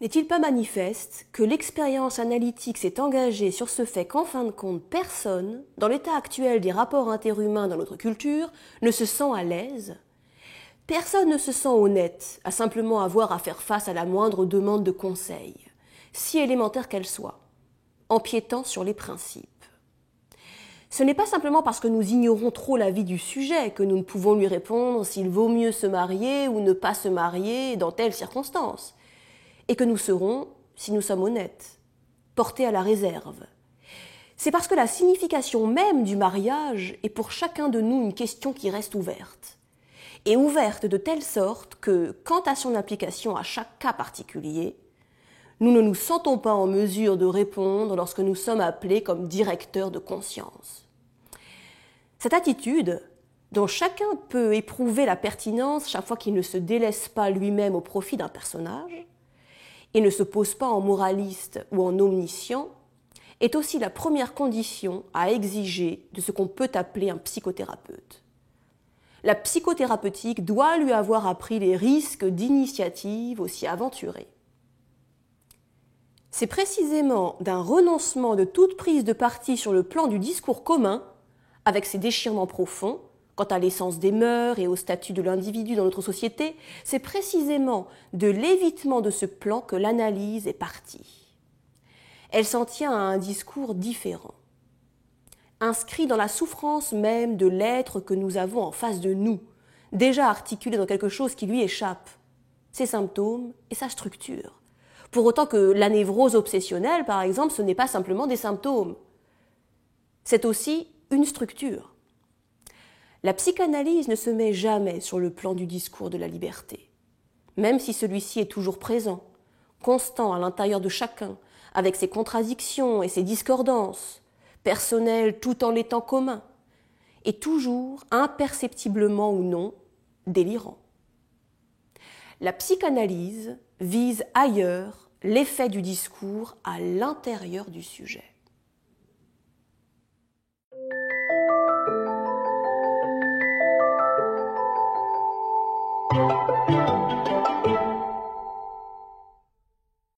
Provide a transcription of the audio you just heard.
N'est-il pas manifeste que l'expérience analytique s'est engagée sur ce fait qu'en fin de compte, personne, dans l'état actuel des rapports interhumains dans notre culture, ne se sent à l'aise? Personne ne se sent honnête à simplement avoir à faire face à la moindre demande de conseil, si élémentaire qu'elle soit, empiétant sur les principes. Ce n'est pas simplement parce que nous ignorons trop la vie du sujet que nous ne pouvons lui répondre s'il vaut mieux se marier ou ne pas se marier dans telle circonstance, et que nous serons, si nous sommes honnêtes, portés à la réserve. C'est parce que la signification même du mariage est pour chacun de nous une question qui reste ouverte, et ouverte de telle sorte que, quant à son application à chaque cas particulier, nous ne nous sentons pas en mesure de répondre lorsque nous sommes appelés comme directeurs de conscience. Cette attitude, dont chacun peut éprouver la pertinence chaque fois qu'il ne se délaisse pas lui-même au profit d'un personnage, et ne se pose pas en moraliste ou en omniscient, est aussi la première condition à exiger de ce qu'on peut appeler un psychothérapeute. La psychothérapeutique doit lui avoir appris les risques d'initiatives aussi aventurées. C'est précisément d'un renoncement de toute prise de parti sur le plan du discours commun, avec ses déchirements profonds, quant à l'essence des mœurs et au statut de l'individu dans notre société, c'est précisément de l'évitement de ce plan que l'analyse est partie. Elle s'en tient à un discours différent, inscrit dans la souffrance même de l'être que nous avons en face de nous, déjà articulé dans quelque chose qui lui échappe, ses symptômes et sa structure. Pour autant que la névrose obsessionnelle, par exemple, ce n'est pas simplement des symptômes. C'est aussi une structure. La psychanalyse ne se met jamais sur le plan du discours de la liberté, même si celui-ci est toujours présent, constant à l'intérieur de chacun, avec ses contradictions et ses discordances, personnelles tout en l'étant commun, et toujours, imperceptiblement ou non, délirant. La psychanalyse vise ailleurs l'effet du discours à l'intérieur du sujet.